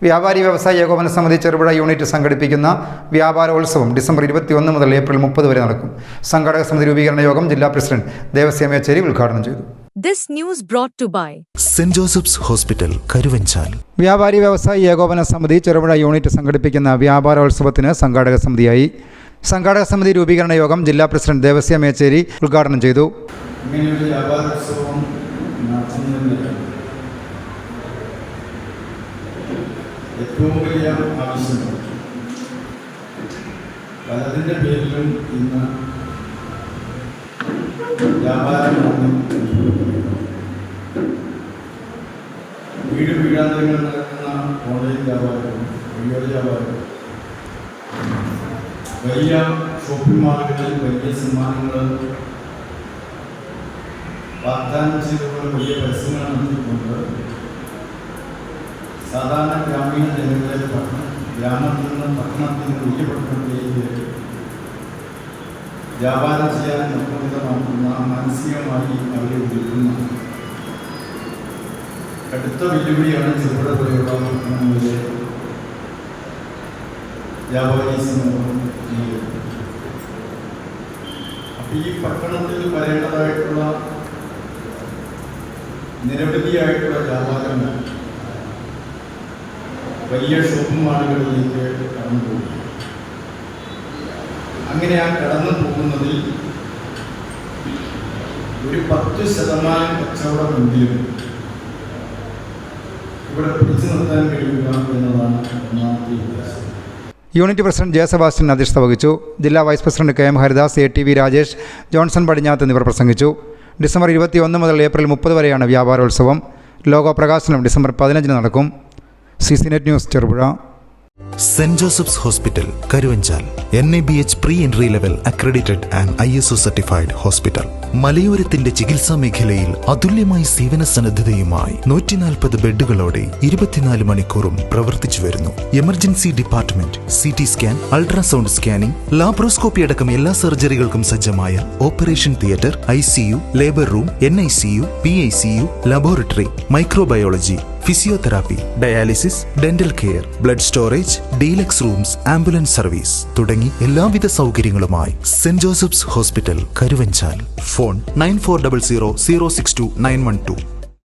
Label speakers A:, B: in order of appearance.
A: വ്യാപാരി വ്യവസായി ഏകോപന സമിതി ചെറുപുഴ യൂണിറ്റ് സംഘടിപ്പിക്കുന്ന വ്യാപാരോത്സവം ഡിസംബർ 21 മുതൽ ഏപ്രിൽ 30 വരെ നടക്കും. സംഘാടക സമിതി രൂപീകരണ യോഗം ജില്ലാ പ്രസിഡന്റ് ദേവസ്യ മേച്ചേരി ഉദ്ഘാടനം ചെയ്തു.
B: This news brought to by
C: St. Joseph's Hospital, Karuvanchal.
A: വ്യാപാരി വ്യവസായി ഏകോപന സമിതി ചെറുപുഴ യൂണിറ്റ് സംഘടിപ്പിക്കുന്ന വ്യാപാരോത്സവത്തിന് സംഘാടക സമിതിയായി. സംഘാടക സമിതി രൂപീകരണ യോഗം ജില്ലാ പ്രസിഡന്റ് ദേവസ്യ മേച്ചേരി ഉദ്ഘാടനം ചെയ്തു.
D: ഏറ്റവും വലിയ ആവശ്യമാണ്. പലതിൻ്റെ പേരിലും ഇന്ന് വ്യാപാരമാണ്. വീട് വീടാന്തരങ്ങൾ നടക്കുന്ന ഓൺലൈൻ വ്യാപാരം, വഴിയോര വ്യാപാരം, വലിയ ഷോപ്പിംഗ് മാളുകളിൽ വലിയ സമ്മാനങ്ങൾ വാഗ്ദാനം ചെയ്തുകൊണ്ട് വലിയ പരസ്യങ്ങൾ നടത്തിക്കൊണ്ട് സാധാരണ ഗ്രാമീണ ജനങ്ങളെ ഗ്രാമത്തിൽ നിന്ന് പട്ടണത്തിൽ നിന്ന് വലിയ പട്ടണത്തിലേക്ക് വ്യാപാരം ചെയ്യാൻ നിർബന്ധിതമാക്കുന്ന മാനസികമായി അവരെ വിൽക്കുന്ന കടുത്ത വെല്ലുവിളിയാണ് ചെറുപുഴ പോലെയുള്ള പട്ടണങ്ങളിലെ വ്യാപാരി സമൂഹം നേരിടുന്നത്. അപ്പം ഈ പട്ടണത്തിൽ വരേണ്ടതായിട്ടുള്ള നിരവധിയായിട്ടുള്ള വ്യാപാരങ്ങൾ വലിയ ഷോപ്പിംഗ് മാളുകളിലേക്ക് കടന്നു പോകും. അങ്ങനെ ആ കടന്നു പോകുന്നതിൽ ഒരു 10% കച്ചവടമെങ്കിലും ഇവിടെ പിടിച്ചു നിർത്താൻ കഴിയുക എന്നതാണ് ഒന്നാമത്തെ ഉദ്ദേശം.
A: യൂണിറ്റ് പ്രസിഡന്റ് ജെ സെബാസ്റ്റ്യൻ അധ്യക്ഷത വഹിച്ചു. ജില്ലാ vice president K M Haridas, ATV Rajesh, Johnson Padinjath എന്നിവർ പ്രസംഗിച്ചു. ഡിസംബർ 21 മുതൽ ഏപ്രിൽ 30 വരെയാണ് വ്യാപാരോത്സവം. ലോഗോ പ്രകാശനം ഡിസംബർ 15 നടക്കും. CCNet news Cherupuzha.
C: St. Joseph's Hospital, Karuvanchal. NABH pre-entry level accredited and ISO certified hospital. മലയോരത്തിന്റെ ചികിത്സാ മേഖലയിൽ അതുല്യമായ സേവന സന്നദ്ധതയുമായി 140 ബെഡുകളോടെ 24 മണിക്കൂറും പ്രവർത്തിച്ചു വരുന്നു. Emergency department, CT scan, ultrasound scanning, laparoscopy അടക്കം എല്ലാ സർജറികൾക്കും സജ്ജമായ operation theatre, ICU, labour room, NICU, PICU, laboratory, microbiology, physiotherapy, dialysis, dental care, blood storage, deluxe rooms, ambulance service തുടങ്ങി എല്ലാവിധ സൗകര്യങ്ങളുമായി saint Joseph's hospital, Karuvanchal. Phone 9400 062 912.